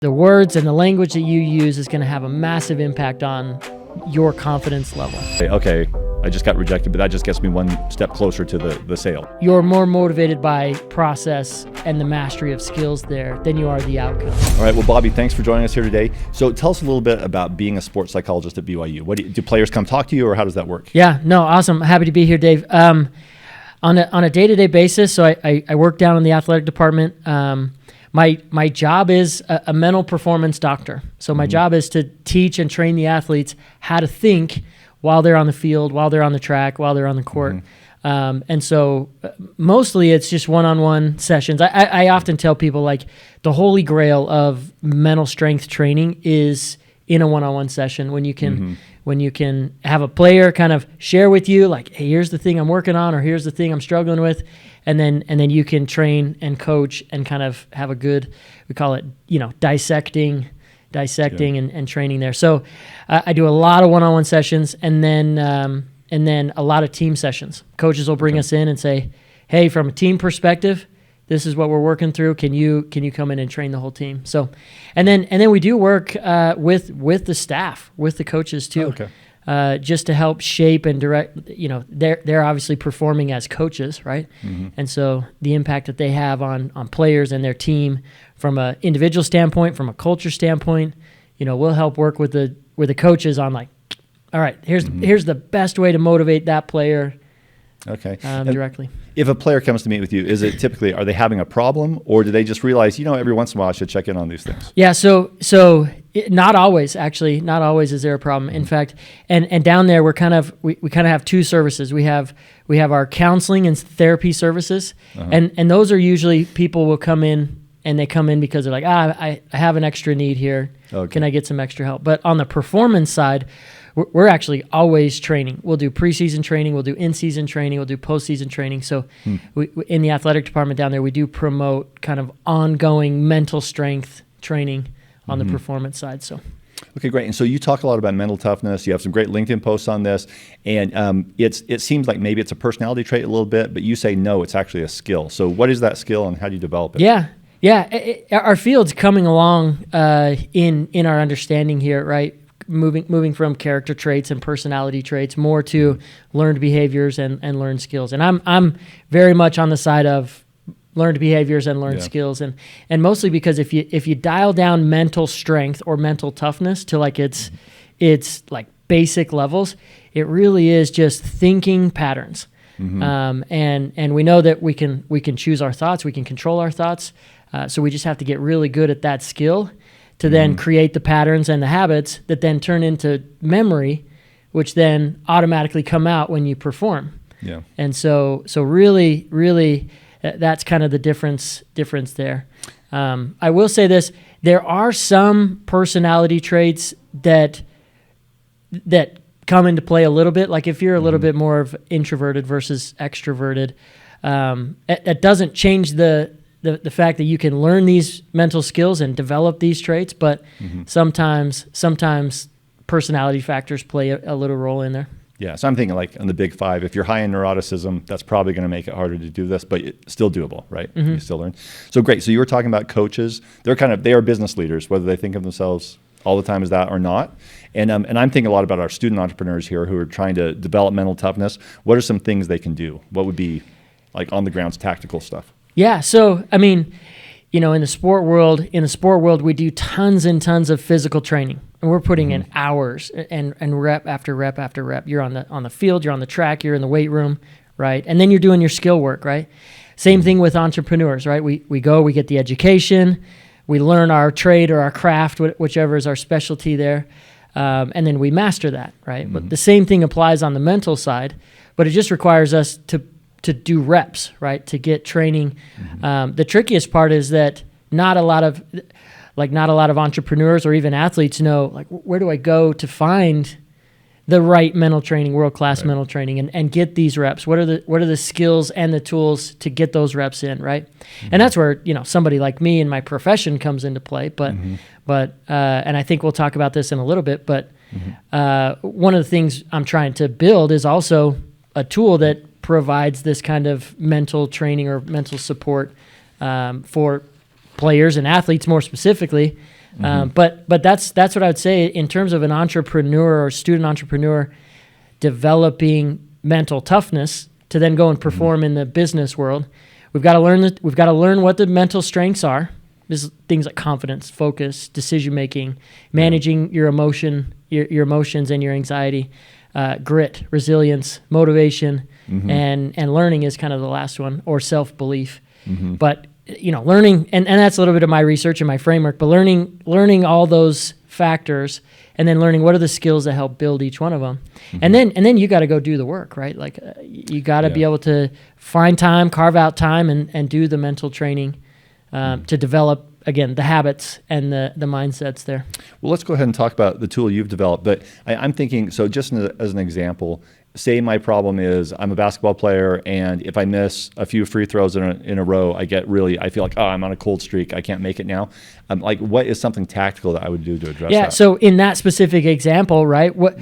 The words and the language that you use is going to have a massive impact on your confidence level. Okay, I just got rejected, but that just gets me one step closer to the sale. You're more motivated by process and the mastery of skills there than you are the outcome. All right, well, Bobby, thanks for joining us here today. So tell us a little bit about being a sports psychologist at BYU. Do players come talk to you, or how does that work? Yeah, no, awesome. Happy to be here, Dave. On a day-to-day basis, so I work down in the athletic department. My job is a mental performance doctor. So my job is to teach and train the athletes how to think while they're on the field, while they're on the track, while they're on the court. And so mostly it's just one-on-one sessions. I often tell people, like, the holy grail of mental strength training is in a one-on-one session when you can have a player kind of share with you, like, hey, here's the thing I'm working on, or here's the thing I'm struggling with. And then you can train and coach and kind of have a good, we call it, dissecting and training there. So I do a lot of one-on-one sessions, and then a lot of team sessions. Coaches will bring us in and say, hey, from a team perspective, this is what we're working through. Can you come in and train the whole team? So, and then we do work with the staff, with the coaches too. Just to help shape and direct. They're obviously performing as coaches, right? And so the impact that they have on players and their team from an individual standpoint, from a culture standpoint, we'll help work with the coaches on, like, all right, here's the best way to motivate that player. Directly. If a player comes to meet with you, is it typically, are they having a problem, or do they just realize, every once in a while I should check in on these things? Yeah, so not always, actually. Not always is there a problem. In fact, and down there we kind of have two services. We have our counseling and therapy services, and those are usually people will come in, and they come in because they're like, I have an extra need here. Can I get some extra help? But on the performance side, we're actually always training. We'll do preseason training, we'll do in-season training, we'll do postseason training. So we, in the athletic department down there, we do promote kind of ongoing mental strength training on the performance side. So, okay, great. And so you talk a lot about mental toughness. You have some great LinkedIn posts on this, and it seems like maybe it's a personality trait a little bit, but you say no, it's actually a skill. So what is that skill, and how do you develop it? Yeah. Our field's coming along in our understanding here, right? Moving from character traits and personality traits more to learned behaviors and learned skills. And I'm very much on the side of learned behaviors and learned skills, and mostly because if you dial down mental strength or mental toughness to like its like basic levels, it really is just thinking patterns. And we know that we can choose our thoughts, we can control our thoughts. So we just have to get really good at that skill to then create the patterns and the habits that then turn into memory, which then automatically come out when you perform. Yeah. And so really, really, that's kind of the difference there. I will say this: there are some personality traits that come into play a little bit. Like if you're a little bit more of introverted versus extroverted, it doesn't change the fact that you can learn these mental skills and develop these traits, but sometimes personality factors play a little role in there. Yeah, so I'm thinking like on the big five, if you're high in neuroticism, that's probably going to make it harder to do this, but it's still doable, right? You still learn. So great. So you were talking about coaches. They are business leaders, whether they think of themselves all the time as that or not. And I'm thinking a lot about our student entrepreneurs here who are trying to develop mental toughness. What are some things they can do? What would be like on the ground tactical stuff? Yeah, so I mean, in the sport world, we do tons and tons of physical training, and we're putting in hours and rep after rep after rep. You're on the field, you're on the track, you're in the weight room, right? And then you're doing your skill work, right? Same thing with entrepreneurs, right? We get the education, we learn our trade or our craft, whichever is our specialty there, and then we master that, right? But the same thing applies on the mental side, but it just requires us to do reps, right? To get training. The trickiest part is that not a lot of entrepreneurs or even athletes know, like, where do I go to find the right mental training, world-class mental training, and get these reps? What are the skills and the tools to get those reps in, right? And that's where, somebody like me in my profession comes into play. But and I think we'll talk about this in a little bit, but one of the things I'm trying to build is also a tool that provides this kind of mental training or mental support for players and athletes more specifically But that's what I would say in terms of an entrepreneur or student entrepreneur developing mental toughness to then go and perform in the business world. We've got to learn what the mental strengths are. This is things like confidence, focus, decision making, managing your emotions and your anxiety, grit, resilience, motivation, and learning is kind of the last one, or self-belief. But learning, and that's a little bit of my research and my framework, but learning all those factors, and then learning what are the skills that help build each one of them. And then you got to go do the work, right? Like you got to be able to find time, carve out time, and do the mental training to develop, again, the habits and the mindsets there. Well, let's go ahead and talk about the tool you've developed. But I'm thinking, so just as an example, say my problem is I'm a basketball player, and if I miss a few free throws in a row, I feel like, I'm on a cold streak. I can't make it now. Like, what is something tactical that I would do to address that? Yeah, so in that specific example, right, what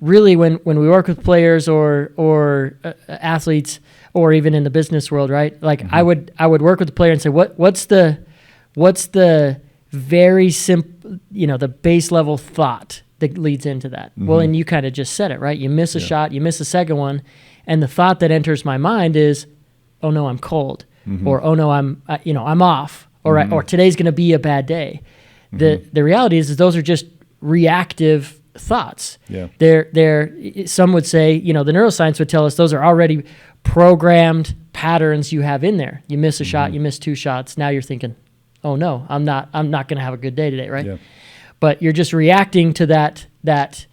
really when we work with players or athletes, or even in the business world, right, like I would work with the player and say, what's the very simple, the base level thought that leads into that? Well, and you kind of just said it, right? You miss a shot, you miss a second one, and the thought that enters my mind is, oh no, I'm cold, or oh no, I'm off, or today's going to be a bad day. The reality is those are just reactive thoughts. Yeah. They're some would say, the neuroscience would tell us those are already programmed patterns you have in there. You miss a shot, you miss two shots, now you're thinking, oh no, I'm not going to have a good day today, right? Yeah. But you're just reacting to that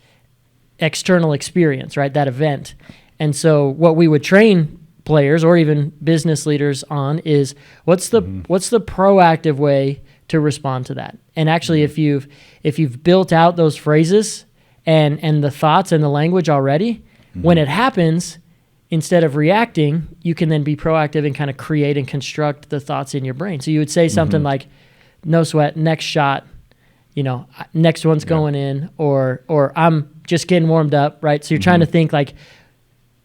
external experience, right? That event. And so what we would train players or even business leaders on is what's the proactive way to respond to that? And actually, if you've built out those phrases and the thoughts and the language already, when it happens, instead of reacting, you can then be proactive and kind of create and construct the thoughts in your brain. So you would say something like, no sweat, next shot, next one's going in, or I'm just getting warmed up, right? So you're trying to think like,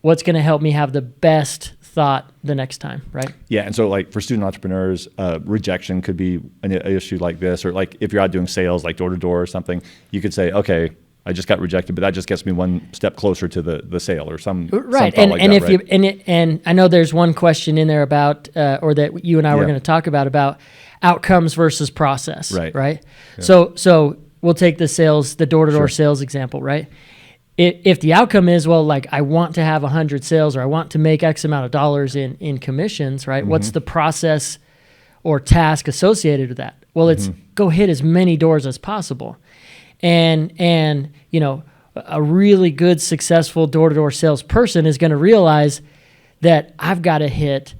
what's going to help me have the best thought the next time, right? Yeah, and so like for student entrepreneurs, rejection could be an issue like this, or like if you're out doing sales, like door to door or something, you could say, okay, I just got rejected, but that just gets me one step closer to the sale or some right. Some and if right? and I know there's one question in there about or that you and I were going to talk about outcomes versus process, right? Yeah. So we'll take the door-to-door sales example, right? If the outcome is, well, like I want to have 100 sales, or I want to make X amount of dollars in commissions, right? What's the process or task associated with that? Well, it's go hit as many doors as possible. And a really good, successful door-to-door salesperson is going to realize that I've got to hit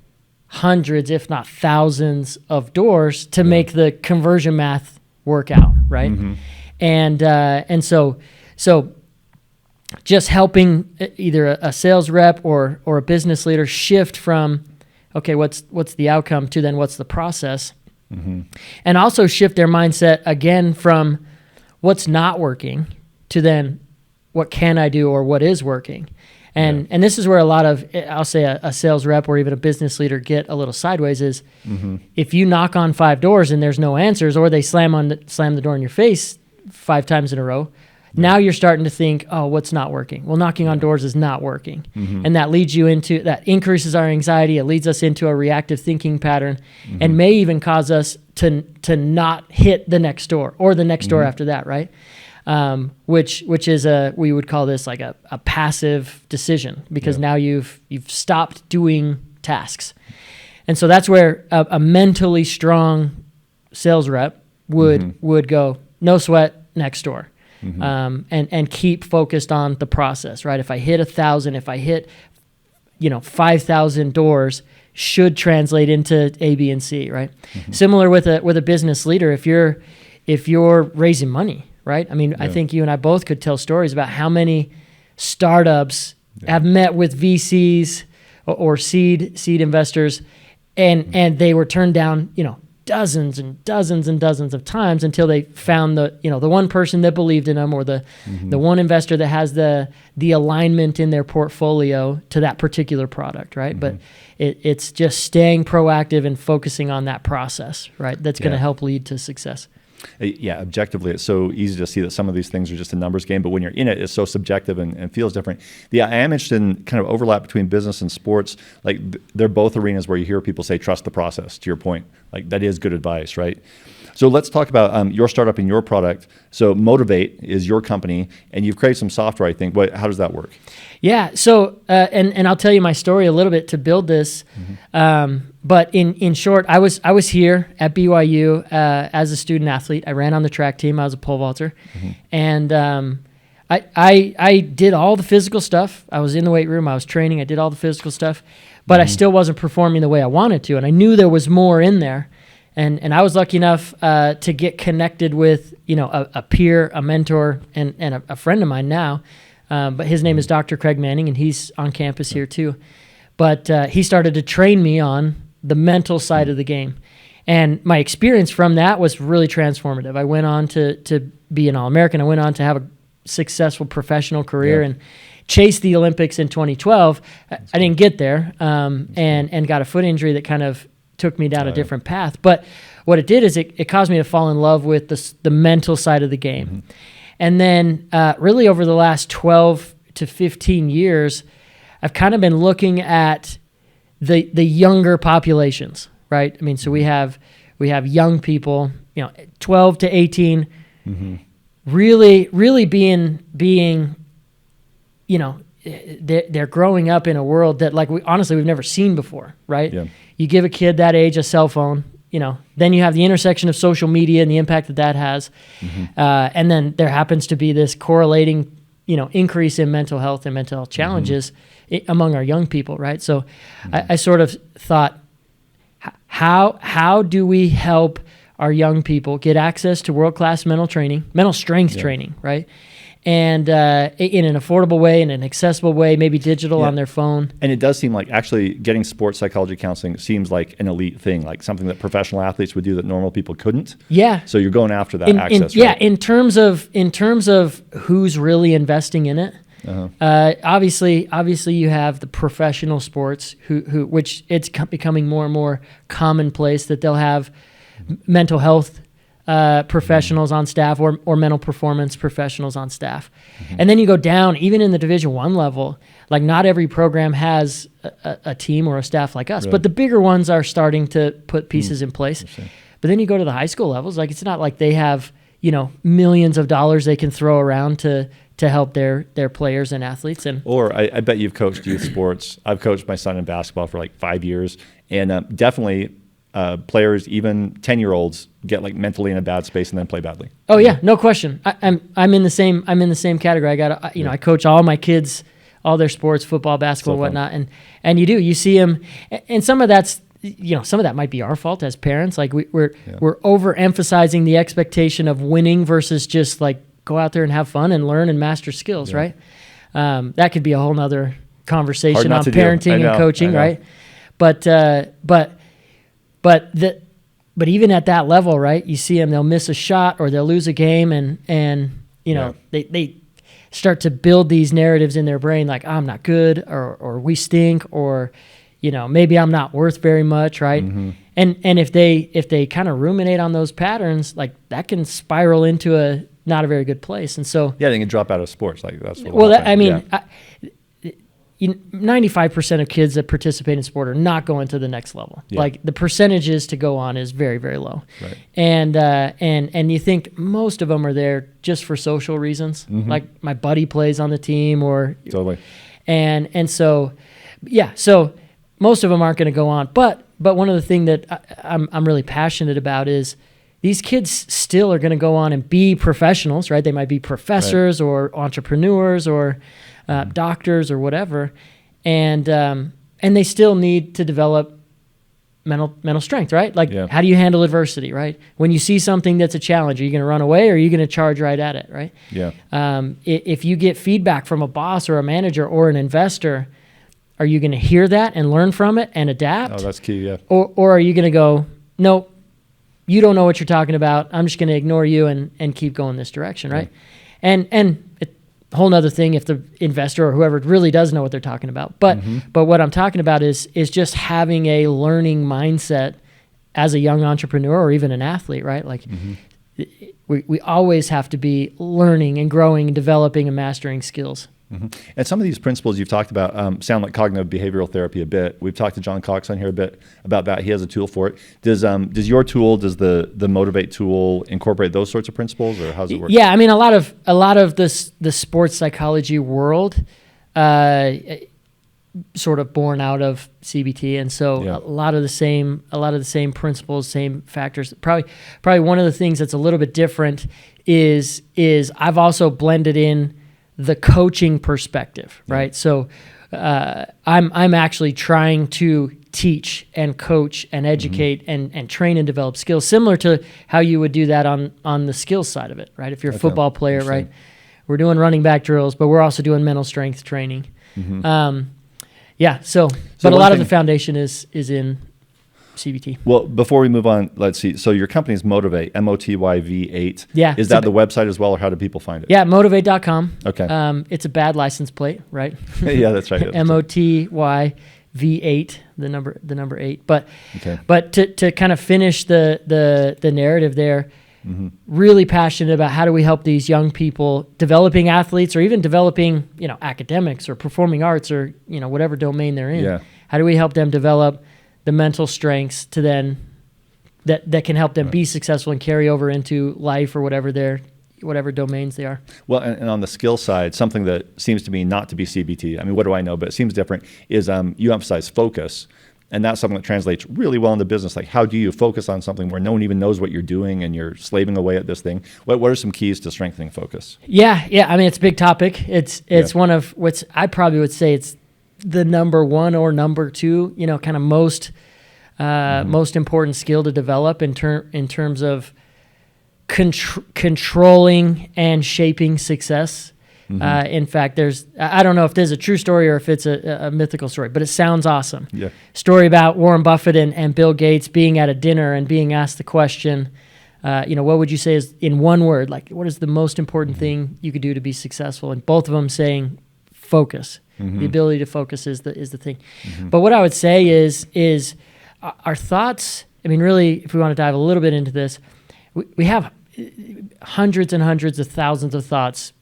hundreds, if not thousands, of doors to make the conversion math work out, right? And so just helping either a sales rep or a business leader shift from, okay, what's the outcome, to then what's the process, and also shift their mindset again from what's not working to then what can I do or what is working. And this is where a lot of, I'll say a sales rep or even a business leader get a little sideways is if you knock on 5 doors and there's no answers, or they slam the door in your face 5 times in a row, now you're starting to think, oh, what's not working? Well, knocking on doors is not working. And that increases our anxiety. It leads us into a reactive thinking pattern and may even cause us to not hit the next door or the next door after that, right? Which is we would call this like a passive decision, because now you've stopped doing tasks. And so that's where a mentally strong sales rep would go, no sweat, next door. And keep focused on the process, right? If I hit 1,000, if I hit 5,000 doors, should translate into A, B, and C, right? Similar with a business leader, if you're raising money, right? I mean, I think you and I both could tell stories about how many startups have met with VCs or seed investors, and they were turned down, dozens and dozens and dozens of times until they found the one person that believed in them, or the one investor that has the alignment in their portfolio to that particular product, right? But it's just staying proactive and focusing on that process, right? That's going to help lead to success. Yeah, objectively, it's so easy to see that some of these things are just a numbers game, but when you're in it, it's so subjective and feels different. Yeah, I am interested in kind of overlap between business and sports. Like they're both arenas where you hear people say, trust the process, to your point. Like that is good advice, right? So let's talk about your startup and your product. So Motivate is your company, and you've created some software, I think. How does that work? Yeah, so, and I'll tell you my story a little bit to build this. But in short, I was here at BYU as a student athlete. I ran on the track team. I was a pole vaulter. And I did all the physical stuff. I was in the weight room. I was training. I did all the physical stuff. But I still wasn't performing the way I wanted to. And I knew there was more in there. And I was lucky enough to get connected with, a peer, a mentor, and a friend of mine now. But his name is Dr. Craig Manning, and he's on campus here too. But he started to train me on the mental side of the game. And my experience from that was really transformative. I went on to be an All-American. I went on to have a successful professional career and chase the Olympics in 2012. I didn't get there and got a foot injury that kind of took me down a different path. But what it did is it caused me to fall in love with the mental side of the game. And then really over the last 12 to 15 years, I've kind of been looking at the younger populations, right? I mean, so we have young people, 12 to 18, really being, they're growing up in a world that we've never seen before, right? Yeah. You give a kid that age a cell phone, then you have the intersection of social media and the impact that has. And then there happens to be this correlating, increase in mental health and mental health challenges among our young people, right? So I sort of thought, how do we help our young people get access to world-class mental strength training, right? And in an affordable way, in an accessible way, maybe digital on their phone. And it does seem like actually getting sports psychology counseling seems like an elite thing, like something that professional athletes would do that normal people couldn't. Yeah. So you're going after that access, right? Yeah, in terms of who's really investing in it. Obviously you have the professional sports which it's becoming more and more commonplace that they'll have mental health professionals on staff or mental performance professionals on staff. And then you go down, even in the Division I level, like not every program has a team or a staff like us, but the bigger ones are starting to put pieces in place. But then you go to the high school levels, like it's not like they have, millions of dollars they can throw around to help their players and athletes. Or I bet you've coached youth sports. I've coached my son in basketball for like 5 years, and definitely players, even 10-year-olds, get like mentally in a bad space and then play badly. Oh yeah, no question. I'm in the same category. I got I coach all my kids, all their sports, football, basketball, whatnot, and you see them, and some of that's some of that might be our fault as parents. Like we're overemphasizing the expectation of winning versus just like go out there and have fun and learn and master skills, right? That could be a whole nother conversation on parenting and coaching, right? But even at that level, right? You see them; they'll miss a shot or they'll lose a game, and they start to build these narratives in their brain, like I'm not good, or we stink, or maybe I'm not worth very much, right? And if they kind of ruminate on those patterns, like that can spiral into a not a very good place. And so they can drop out of sports. Like that's what 95% of kids that participate in sport are not going to the next level. Like the percentages to go on is very, very low. Right. And you think most of them are there just for social reasons. Like my buddy plays on the team or totally. And so most of them aren't going to go on. But one of the things that I'm really passionate about is these kids still are going to go on and be professionals, right? They might be professors or entrepreneurs or doctors or whatever, and they still need to develop mental strength, right? Like how do you handle adversity, right? When you see something that's a challenge, are you going to run away or are you going to charge right at it, right? If you get feedback from a boss or a manager or an investor, are you going to hear that and learn from it and adapt? Oh, that's key, Or are you going to go, nope, you don't know what you're talking about. I'm just going to ignore you and keep going this direction, right? And a whole nother thing if the investor or whoever really does know what they're talking about. But what I'm talking about is just having a learning mindset as a young entrepreneur or even an athlete, right? Like we always have to be learning and growing and developing and mastering skills. Mm-hmm. And some of these principles you've talked about sound like cognitive behavioral therapy a bit. We've talked to John Cox on here a bit about that. He has a tool for it. Does your tool, does the Motivate tool incorporate those sorts of principles, or how does it work? Yeah, I mean, a lot of the sports psychology world, sort of born out of CBT, and so a lot of the same principles, same factors. Probably one of the things that's a little bit different is I've also blended in the coaching perspective, right? So I'm actually trying to teach and coach and educate and train and develop skills, similar to how you would do that on the skills side of it, right? If you're a football player, right? We're doing running back drills, but we're also doing mental strength training. Mm-hmm. But a lot of the foundation is in CBT. Well, before we move on, let's see. So your company's Motivate, MOTYV8. Yeah. Is that the website as well, or how do people find it? Yeah, motivate.com. Okay. It's a bad license plate, right? Yeah, that's right. MOTYV8, the number 8. But to kind of finish the narrative there, mm-hmm. really passionate about how do we help these young people, developing athletes or even developing, academics or performing arts or, whatever domain they're in. Yeah. How do we help them develop the mental strengths to then that can help them be successful and carry over into life or whatever domains they are. Well, and on the skill side, something that seems to me not to be CBT, I mean, what do I know, but it seems different, is you emphasize focus. And that's something that translates really well into business. Like, how do you focus on something where no one even knows what you're doing and you're slaving away at this thing? What are some keys to strengthening focus? Yeah. I mean, it's a big topic. It's one of what's, I probably would say it's the number one or number two, kind of most important skill to develop in terms of controlling and shaping success. Mm-hmm. In fact, I don't know if there's a true story or if it's a mythical story, but it sounds awesome. Yeah. Story about Warren Buffett and Bill Gates being at a dinner and being asked the question, what would you say is, in one word, like, what is the most important thing you could do to be successful? And both of them saying focus. Mm-hmm. The ability to focus is the thing. Mm-hmm. But what I would say is our thoughts, I mean, really, if we want to dive a little bit into this, we have hundreds and hundreds of thousands of thoughts,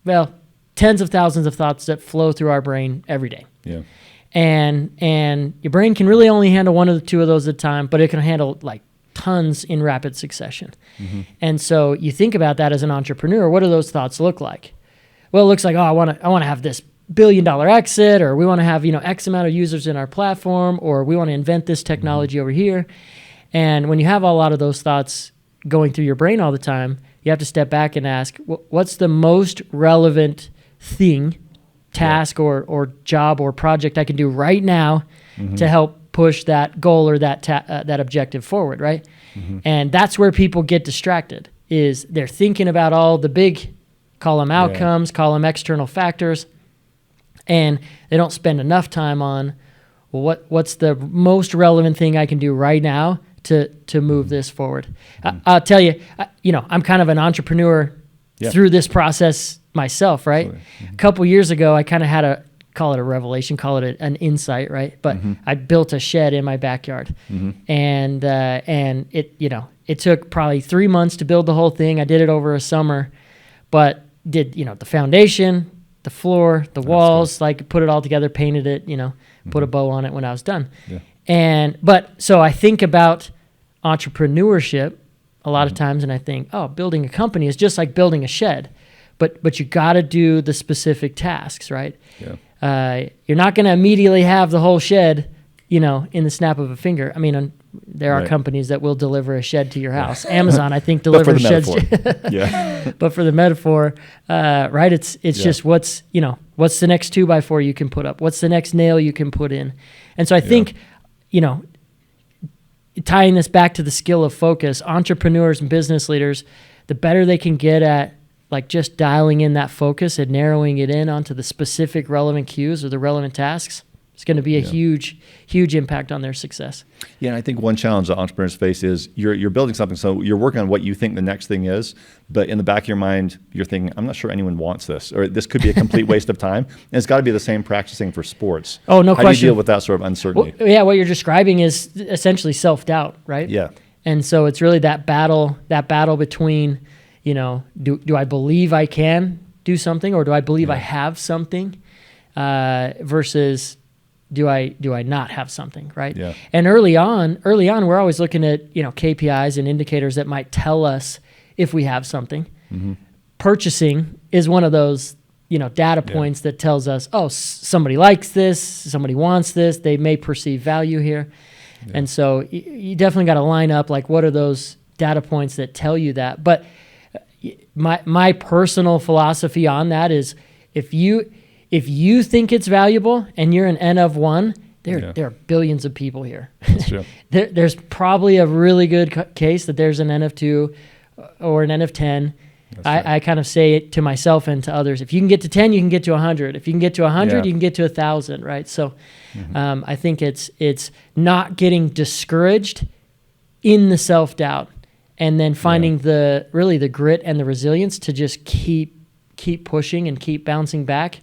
tens of thousands of thoughts that flow through our brain every day. Yeah. And your brain can really only handle one or the two of those at a time, but it can handle like tons in rapid succession. Mm-hmm. And so you think about that as an entrepreneur, what do those thoughts look like? Well, it looks like, I want to have this $1 billion exit, or we want to have, X amount of users in our platform, or we want to invent this technology over here. And when you have a lot of those thoughts going through your brain all the time, you have to step back and ask, what's the most relevant thing, task or job or project I can do right now to help push that goal or that objective forward, right? Mm-hmm. And that's where people get distracted, is they're thinking about all the big, call them outcomes, call them external factors, and they don't spend enough time on, what's the most relevant thing I can do right now to move this forward. I'll tell you, I'm kind of an entrepreneur through this process myself, right? Mm-hmm. A couple years ago, I kind of had call it a revelation, call it an insight, right? But I built a shed in my backyard, and it took probably 3 months to build the whole thing. I did it over a summer, but did the foundation, the floor, the walls, cool. Like put it all together, painted it, put a bow on it when I was done. Yeah. So I think about entrepreneurship a lot of times, and I think, building a company is just like building a shed, but you got to do the specific tasks, right? Yeah. You're not going to immediately have the whole shed, in the snap of a finger. I mean, there are companies that will deliver a shed to your house. Amazon, I think, delivers sheds. Yeah. But for the metaphor, right? It's just what's the next 2x4 you can put up? What's the next nail you can put in? And so I think, tying this back to the skill of focus, entrepreneurs and business leaders, the better they can get at like just dialing in that focus and narrowing it in onto the specific relevant cues or the relevant tasks, it's going to be a huge, huge impact on their success. Yeah, and I think one challenge that entrepreneurs face is you're building something, so you're working on what you think the next thing is, but in the back of your mind, you're thinking, I'm not sure anyone wants this, or this could be a complete waste of time. And it's got to be the same practicing for sports. Oh, no question. How do you deal with that sort of uncertainty? Well, what you're describing is essentially self-doubt, right? Yeah. And so it's really that battle between, do I believe I can do something, or do I believe I have something, versus do I not have something, right? Yeah. And early on, we're always looking at, KPIs and indicators that might tell us if we have something. Mm-hmm. Purchasing is one of those, data points that tells us, oh, somebody likes this, somebody wants this, they may perceive value here. Yeah. And so you definitely got to line up, like, what are those data points that tell you that? But my personal philosophy on that is, if you think it's valuable and you're an N of 1, there are billions of people here. That's true. There's probably a really good case that there's an N of 2 or an N of 10. I kind of say it to myself and to others. If you can get to 10, you can get to 100. If you can get to 100, you can get to 1,000, right? So I think it's not getting discouraged in the self-doubt, and then finding the grit and the resilience to just keep pushing and keep bouncing back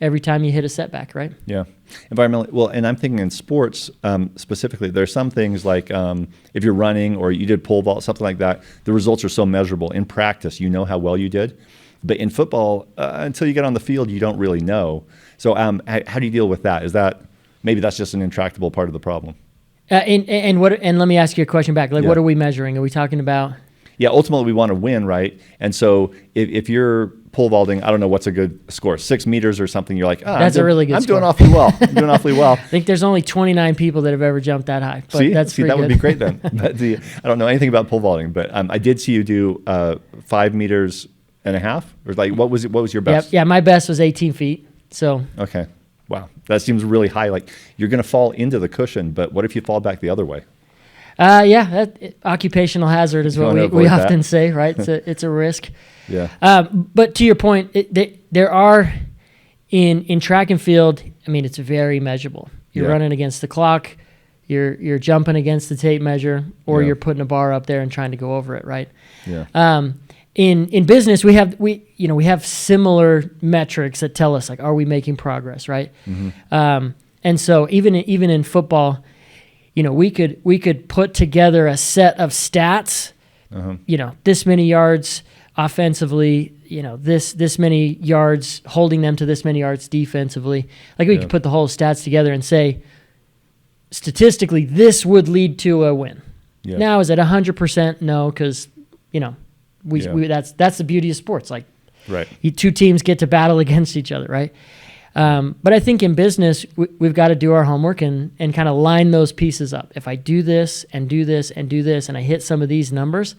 every time you hit a setback, right? Yeah. Environmentally, well, and I'm thinking in sports specifically, there's some things like if you're running or you did pole vault, something like that, the results are so measurable. In practice, you know how well you did. But in football, until you get on the field, you don't really know. So how do you deal with that? Is that, maybe that's just an intractable part of the problem? And let me ask you a question back. Like, what are we measuring? Are we talking about? Yeah, ultimately we want to win, right? And so if you're pole vaulting, I don't know what's a good score, 6 meters or something, you're like, that's a really good score. I'm doing awfully well. I'm doing awfully well. I think there's only 29 people that have ever jumped that high. But see, that would be great then. I don't know anything about pole vaulting, but I did see you do 5 meters and a half, or like what was your best? Yeah, my best was 18 feet. So okay, wow, that seems really high. Like, you're going to fall into the cushion, but what if you fall back the other way? Occupational hazard is what we often say, right? It's a risk. Yeah. But to your point, there are in track and field. I mean, it's very measurable. You're running against the clock. You're jumping against the tape measure, or you're putting a bar up there and trying to go over it, right? Yeah. In business, we have similar metrics that tell us, like, are we making progress, right? Mm-hmm. And so even in football, we could put together a set of stats, this many yards offensively, this many yards, holding them to this many yards defensively. Like, we could put the whole stats together and say, statistically, this would lead to a win. Yeah. Now, is it 100%? No, because, that's the beauty of sports. Like, right. Two teams get to battle against each other, right? But I think in business, we've got to do our homework and kind of line those pieces up. If I do this and do this and do this, and I hit some of these numbers,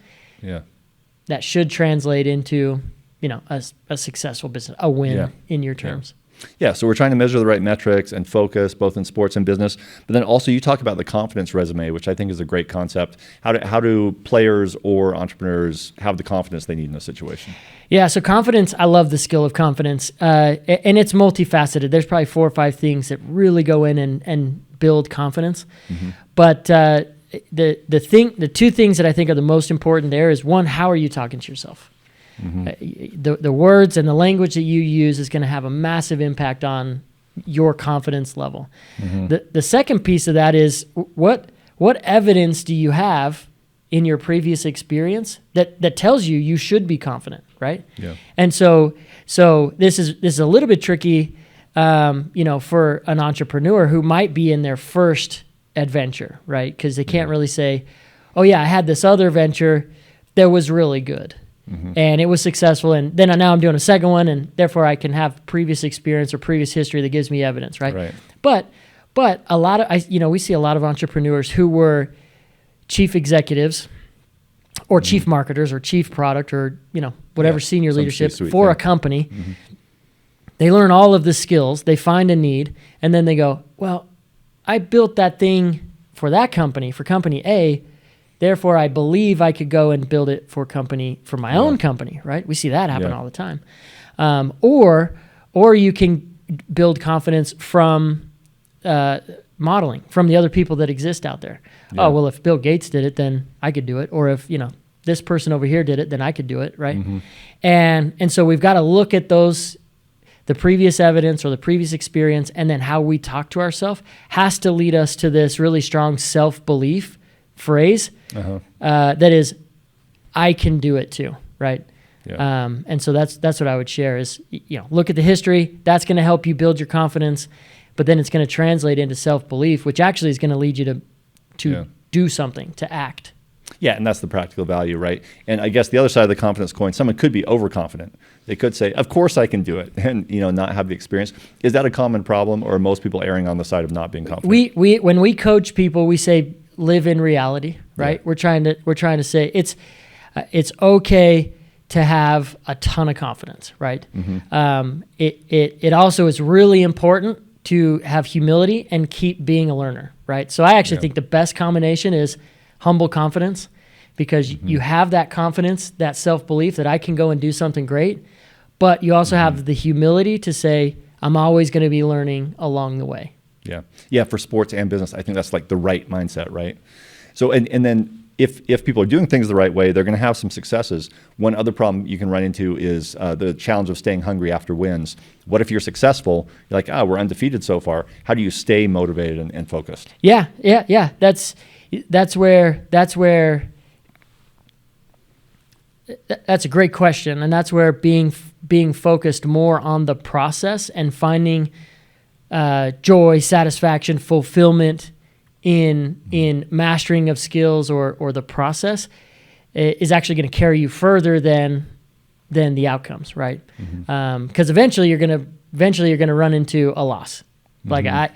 that should translate into, a successful business, a win in your terms. Yeah, so we're trying to measure the right metrics and focus both in sports and business. But then also you talk about the confidence resume, which I think is a great concept. How do players or entrepreneurs have the confidence they need in a situation? Yeah, so confidence, I love the skill of confidence. And it's multifaceted. There's probably 4 or 5 things that really go in and build confidence. Mm-hmm. But the 2 things that I think are the most important there is, one, how are you talking to yourself? Mm-hmm. The words and the language that you use is going to have a massive impact on your confidence level. Mm-hmm. The second piece of that is, what evidence do you have in your previous experience that tells you should be confident, right? Yeah. And so this is a little bit tricky, for an entrepreneur who might be in their first adventure, right? Because they can't really say, oh yeah, I had this other venture that was really good. Mm-hmm. And it was successful, and then now I'm doing a second one, and therefore I can have previous experience or previous history that gives me evidence, right? Right. But a lot of we see a lot of entrepreneurs who were chief executives or chief marketers or chief product or whatever senior leadership for a company. Mm-hmm. They learn all of the skills, they find a need, and then they go, well, I built that thing for that company, for company A. Therefore, I believe I could go and build it for my own company, right? We see that happen all the time. Or you can build confidence from modeling, from the other people that exist out there. Yeah. Oh, well, if Bill Gates did it, then I could do it. Or if, this person over here did it, then I could do it, right? Mm-hmm. And so we've got to look at the previous evidence or the previous experience, and then how we talk to ourselves has to lead us to this really strong self-belief phrase that is, I can do it too, right? Yeah. And so that's what I would share is, look at the history. That's going to help you build your confidence, but then it's going to translate into self-belief, which actually is going to lead you to do something, to act. Yeah, and that's the practical value, right? And I guess the other side of the confidence coin, someone could be overconfident. They could say, of course I can do it, and not have the experience. Is that a common problem, or are most people erring on the side of not being confident? When we coach people, we say live in reality, right? Yeah. We're trying to say it's okay to have a ton of confidence, right? Mm-hmm. It also is really important to have humility and keep being a learner, right? So I actually think the best combination is humble confidence, because you have that confidence, that self-belief that I can go and do something great, but you also have the humility to say, I'm always going to be learning along the way. Yeah. Yeah. For sports and business, I think that's like the right mindset, right? So, and then if people are doing things the right way, they're going to have some successes. One other problem you can run into is the challenge of staying hungry after wins. What if you're successful? You're like, we're undefeated so far. How do you stay motivated and focused? Yeah. That's a great question, and that's where being focused more on the process and finding joy, satisfaction, fulfillment in mastering of skills or the process is actually going to carry you further than the outcomes, right? Because eventually you're going to run into a loss. Like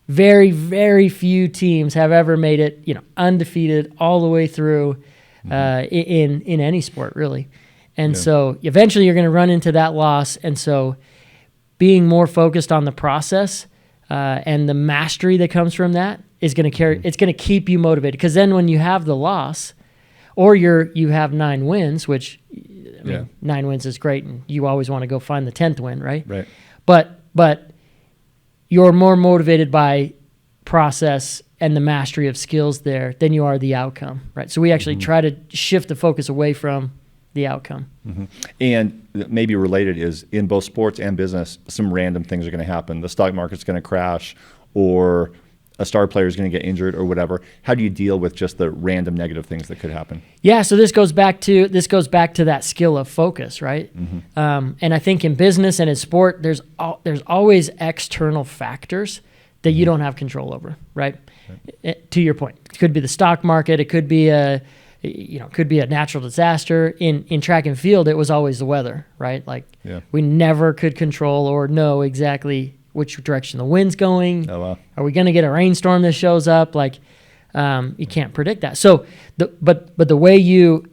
very, very few teams have ever made it, undefeated all the way through in any sport, really. And so eventually you're going to run into that loss. And so being more focused on the process and the mastery that comes from that is going to carry. It's going to keep you motivated, because then when you have the loss, or you have 9 wins, which 9 wins is great, and you always want to go find the 10th win, right? Right. But you're more motivated by process and the mastery of skills there than you are the outcome, right? So we actually try to shift the focus away from the outcome. And maybe related is, in both sports and business, some random things are going to happen. The stock market's going to crash, or a star player is going to get injured, or whatever. How do you deal with just the random negative things that could happen? Yeah, so this goes back to that skill of focus, right? And I think in business and in sport, there's always external factors that you don't have control over, right? To your point, it could be the stock market, it could be a natural disaster. In track and field, it was always the weather, right? We never could control or know exactly which direction the wind's going. Oh, wow. Are we going to get a rainstorm that shows up? You can't predict that. So, but the way you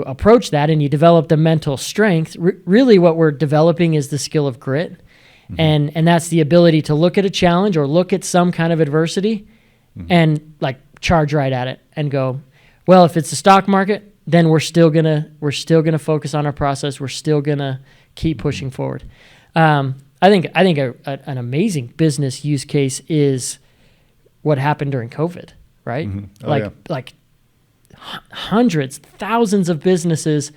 approach that, and you develop the mental strength, really what we're developing is the skill of grit. And that's the ability to look at a challenge or look at some kind of adversity and charge right at it and go, well, if it's the stock market, then we're still gonna focus on our process. We're still gonna keep pushing forward. I think an amazing business use case is what happened during COVID, right? Hundreds, thousands of businesses,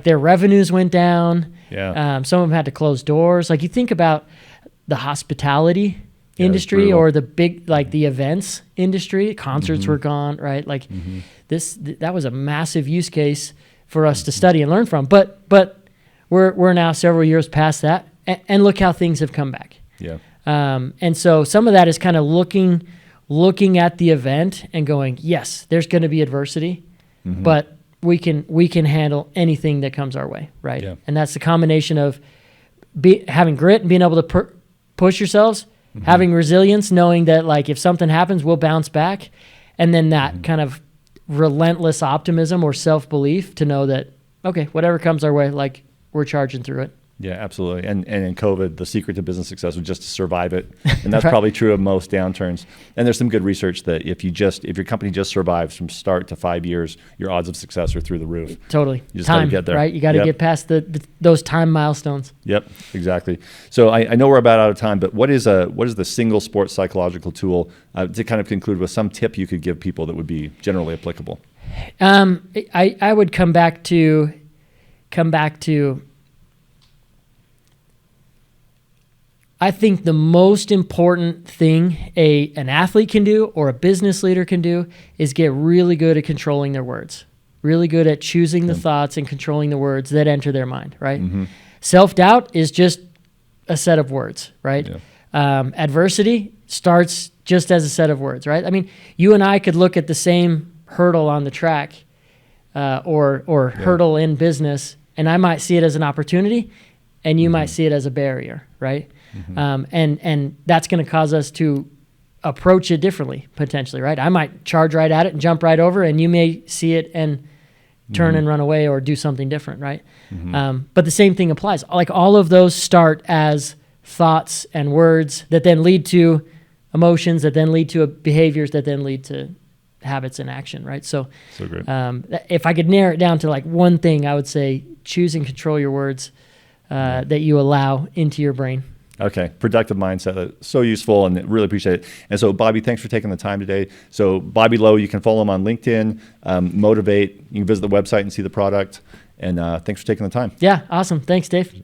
their revenues went down. Yeah. Some of them had to close doors. You think about the hospitality industry, or the big, the events industry, concerts were gone, right? That was a massive use case for us to study and learn from. But we're now several years past that, and look how things have come back. Yeah. And so some of that is kind of looking at the event and going, yes, there's going to be adversity, but we can handle anything that comes our way, right? Yeah. And that's the combination of having grit and being able to push yourselves, having resilience, knowing that if something happens, we'll bounce back, and then that kind of relentless optimism or self-belief to know that, okay, whatever comes our way, we're charging through it. Yeah, absolutely. And in COVID, the secret to business success was just to survive it. And that's probably true of most downturns. And there's some good research that if your company just survives from start to 5 years, your odds of success are through the roof. Totally. You just got to get there. Right? You got to get past those time milestones. Yep, exactly. So I know we're about out of time, but what is the single sports psychological tool to kind of conclude with some tip you could give people that would be generally applicable? I would come back to I think the most important thing an athlete can do or a business leader can do is get really good at controlling their words, really good at choosing the thoughts and controlling the words that enter their mind, right? Self-doubt is just a set of words, right? Adversity starts just as a set of words, right? I mean, you and I could look at the same hurdle on the track or hurdle in business, and I might see it as an opportunity, and you might see it as a barrier, right? And that's going to cause us to approach it differently, potentially, right? I might charge right at it and jump right over, and you may see it and turn and run away or do something different, right? But the same thing applies. Like all of those start as thoughts and words that then lead to emotions, that then lead to behaviors, that then lead to habits and action, right? So great. If I could narrow it down to like one thing, I would say choose and control your words that you allow into your brain. Okay, productive mindset. That's so useful, and really appreciate it. And so, Bobby, thanks for taking the time today. So, Bobby Lowe, you can follow him on LinkedIn, Motivate. You can visit the website and see the product. And thanks for taking the time. Yeah, awesome. Thanks, Dave.